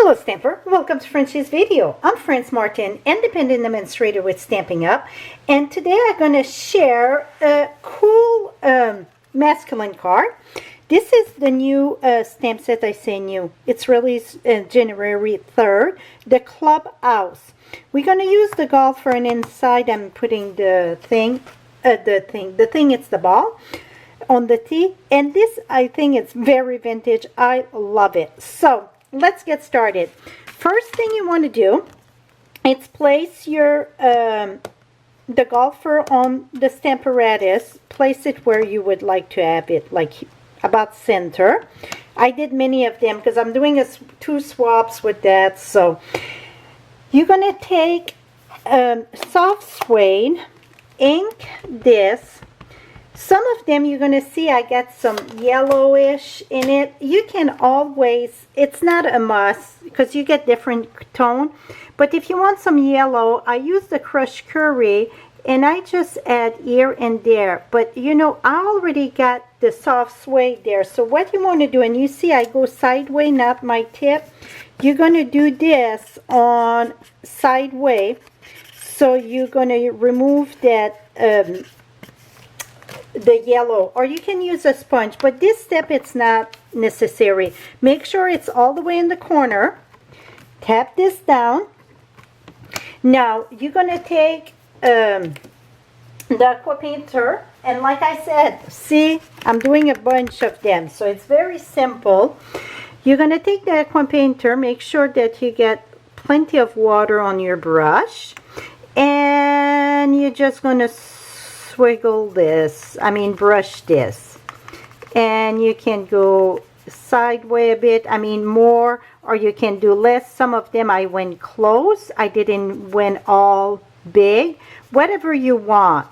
Hello Stamper, welcome to Frenchie's video. I'm Frances Martin, independent demonstrator with Stampin' Up, and today I'm going to share a cool masculine card. This is the new stamp set I say new. It's released January 3rd, the Clubhouse. We're going to use the golfer, and inside I'm putting the thing, it's the ball on the tee, and this I think it's very vintage. I love it. So let's get started. First thing you want to do is place your the golfer on the Stamparatus. Place it where you would like to have it, like about center. I did many of them because I'm doing two swaps with that. So you're going to take soft suede, ink this. Some of them you're going to see I got some yellowish in it. You can always, it's not a must because you get different tone. But if you want some yellow, I use the crushed curry and I just add here and there. But you know, I already got the soft suede there. So what you want to do, and you see I go sideways, not my tip. You're going to do this on sideways. So you're going to remove that the yellow, or you can use a sponge, but this step it's not necessary. Make sure it's all the way in the corner. Tap this down. Now you're going to take the aqua painter, and like I said, see, I'm doing a bunch of them, so it's very simple. You're going to take the aqua painter, make sure that you get plenty of water on your brush, and you're just going to swiggle this, brush this, and you can go sideways a bit, more, or you can do less. Some of them I went close, I didn't went all big, whatever you want.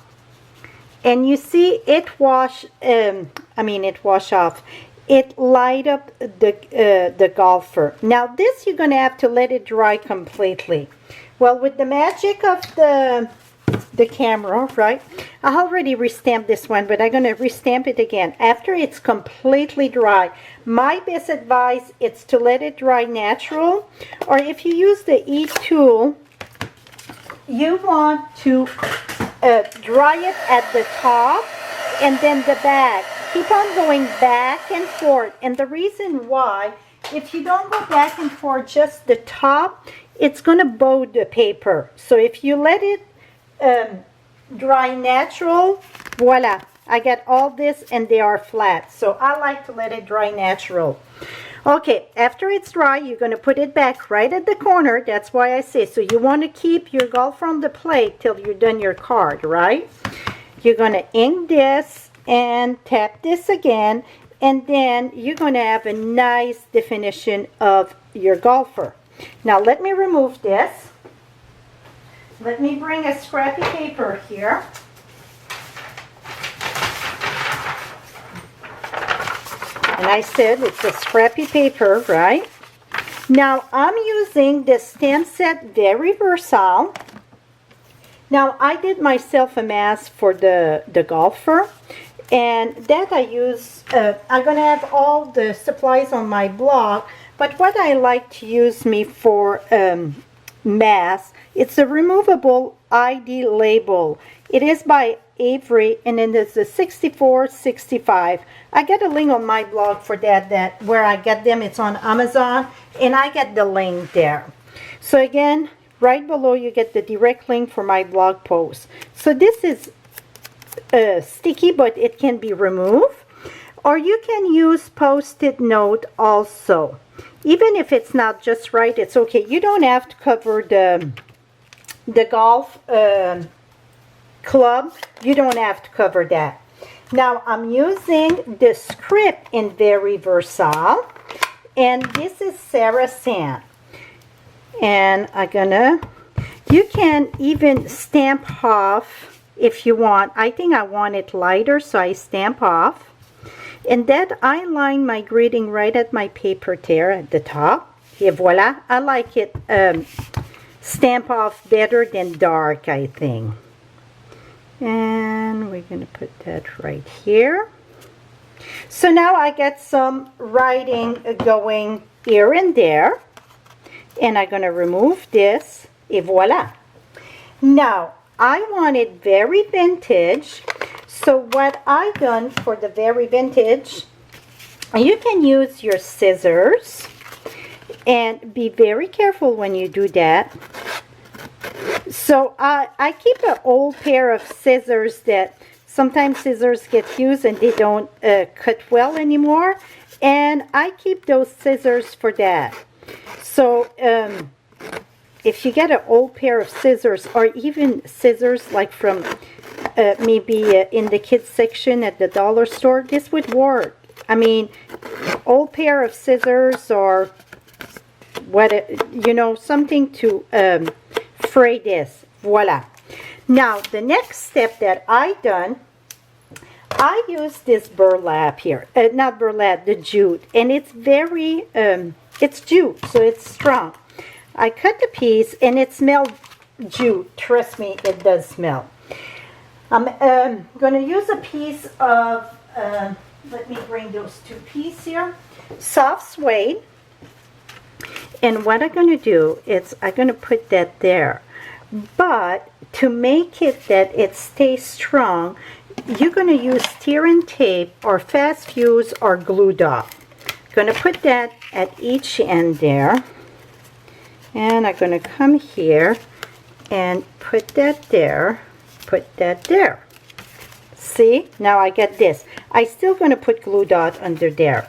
And you see it wash off, it light up the golfer. Now this you're gonna have to let it dry completely. Well, with the magic of the camera, right? I already restamped this one, but I'm going to restamp it again after it's completely dry. My best advice is to let it dry natural, or if you use the E tool, you want to dry it at the top and then the back. Keep on going back and forth, and the reason why, if you don't go back and forth just the top, it's going to bow the paper. So if you let it dry natural, voila, I get all this and they are flat. So I like to let it dry natural. Okay, after it's dry, you're going to put it back right at the corner. That's why I say, so you want to keep your golfer on the plate till you're done your card, right? You're going to ink this and tap this again, and then you're going to have a nice definition of your golfer. Now let me remove this. Let me bring a scrappy paper here. And I said it's a scrappy paper, right? Now I'm using the stamp set Very Versailles. Now I did myself a mask for the golfer, and that I use, I'm going to have all the supplies on my blog, but what I like to use for mask, it's a removable ID label. It is by Avery, and then there's a 6465. I get a link on my blog for that where I get them. It's on Amazon, and I get the link there. So again, right below you get the direct link for my blog post. So this is sticky, but it can be removed, or you can use post-it note also. Even if it's not just right, it's okay. You don't have to cover the golf club. You don't have to cover that. Now I'm using the script in Very Versailles, and this is Sarah Sand. And you can even stamp off if you want. I think I want it lighter, so I stamp off. And that I line my greeting right at my paper there at the top. Et voila. I like it stamp off better than dark, I think. And we're going to put that right here. So now I get some writing going here and there. And I'm going to remove this, et voila. Now, I want it very vintage. So what I done for the very vintage, you can use your scissors. And be very careful when you do that. So I keep an old pair of scissors that sometimes scissors get used and they don't cut well anymore. And I keep those scissors for that. So if you get an old pair of scissors, or even scissors like from maybe in the kids section at the dollar store, this would work. I mean, old pair of scissors, or what, you know, something to fray this. Voila. Now the next step that I done, I use this burlap here, not burlap, the jute, and it's very it's jute, so it's strong. I cut the piece and it smelled jute. Trust me, it does smell. I'm going to use a piece of let me bring those two pieces here, soft suede. And what I'm going to do is I'm going to put that there. But to make it that it stays strong, you're going to use steering tape or fast fuse or glue dot. I'm going to put that at each end there. And I'm going to come here and put that there, put that there. See, now I get this. I'm still going to put glue dot under there.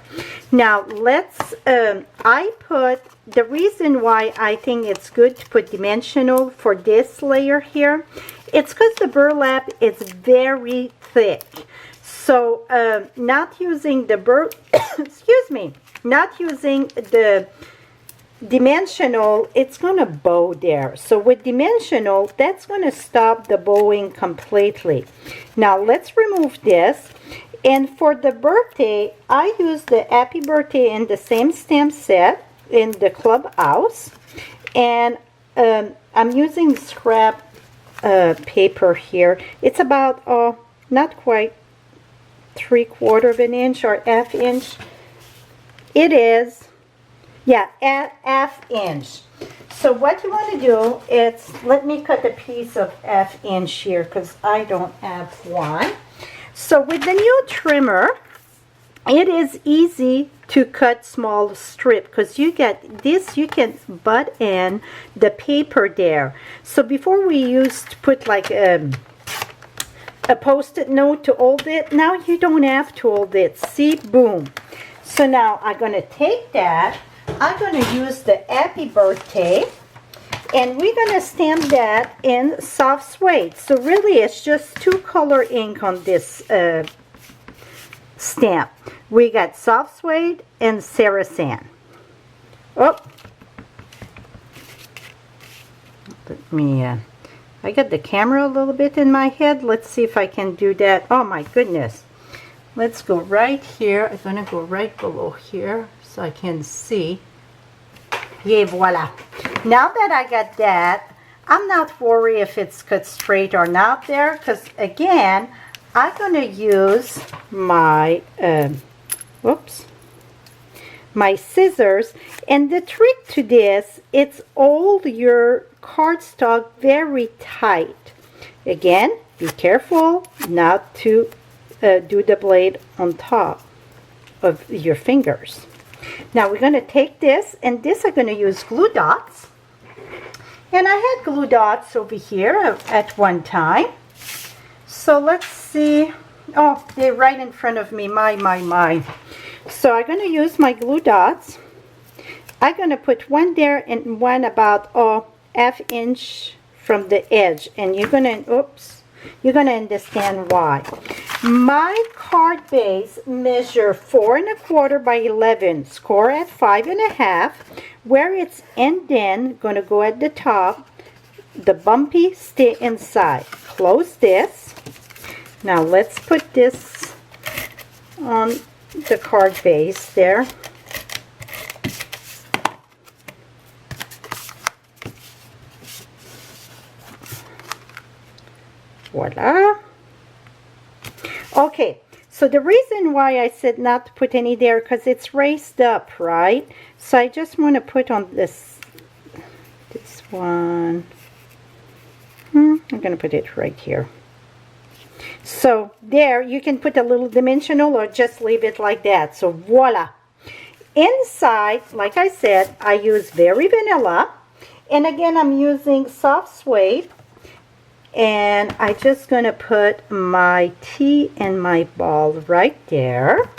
Now let's, I put, the reason why I think it's good to put dimensional for this layer here, it's because the burlap is very thick. So not using the excuse me, not using the dimensional, it's going to bow there. So with dimensional, that's going to stop the bowing completely. Now let's remove this. And for the birthday, I use the Happy Birthday in the same stamp set in the Clubhouse. And I'm using scrap paper here. It's about, not quite 3/4 of an inch or ½ inch. It is, yeah, ½ inch. So what you want to do is, let me cut a piece of ½ inch here because I don't have one. So with the new trimmer, it is easy to cut small strip because you get this, you can butt in the paper there. So before we used to put like a post-it note to hold it, now you don't have to hold it. See, boom. So now I'm going to take that, I'm going to use the Happy Birthday, and we're going to stamp that in soft suede. So really it's just 2-color ink on this stamp. We got soft suede and Sarasan. Oh, let me, I got the camera a little bit in my head. Let's see if I can do that. Oh my goodness. Let's go right here. I'm going to go right below here so I can see. Yeah, voila. Now that I got that, I'm not worried if it's cut straight or not there, because again, I'm going to use my, my scissors. And the trick to this, it's hold your cardstock very tight. Again, be careful not to do the blade on top of your fingers. Now we're going to take this, and this I'm going to use glue dots. And I had glue dots over here at one time. So let's see. Oh, they're right in front of me. My. So I'm going to use my glue dots. I'm going to put one there and one about ½ inch from the edge. And you're going to, you're going to understand why. My card base measure 4 1/4 by 11, score at 5 1/2, where it's and then going to go at the top, the bumpy stay inside. Close this. Now let's put this on the card base there. Voila. Okay, so the reason why I said not to put any there, because it's raised up, right? So I just want to put on this one. I'm going to put it right here. So there, you can put a little dimensional or just leave it like that. So voila. Inside, like I said, I use Very Vanilla. And again, I'm using soft suede. And I'm just going to put my T and my ball right there.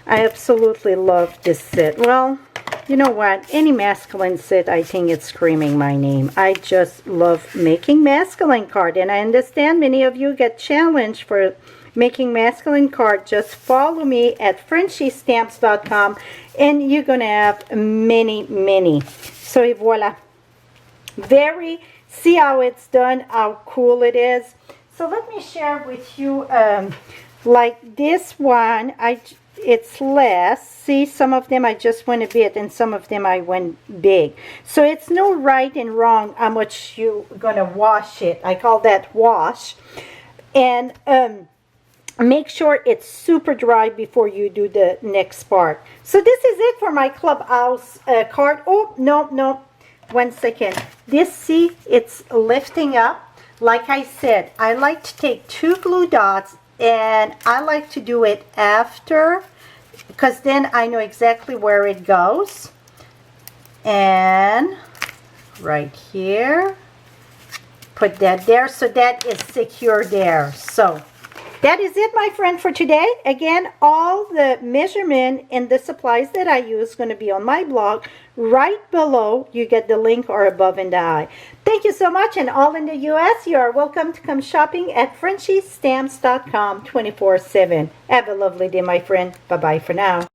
I absolutely love this set. Well, you know what? Any masculine set, I think it's screaming my name. I just love making masculine card. And I understand many of you get challenged for making masculine card. Just follow me at FrenchieStamps.com and you're going to have many. So voila. See how it's done, how cool it is. So let me share with you, like this one, it's less. See, some of them I just went a bit and some of them I went big. So it's no right and wrong how much you're gonna wash it. I call that wash. And make sure it's super dry before you do the next part. So this is it for my Clubhouse card. Oh, no, 1 second. This, see, it's lifting up. Like I said, I like to take 2 glue dots and I like to do it after, because then I know exactly where it goes. And right here, put that there, so that is secure there. So that is it, my friend, for today. Again, all the measurement and the supplies that I use going to be on my blog. Right below, you get the link, or above in the eye. Thank you so much, and all in the U.S., you are welcome to come shopping at FrenchieStamps.com 24/7. Have a lovely day, my friend. Bye-bye for now.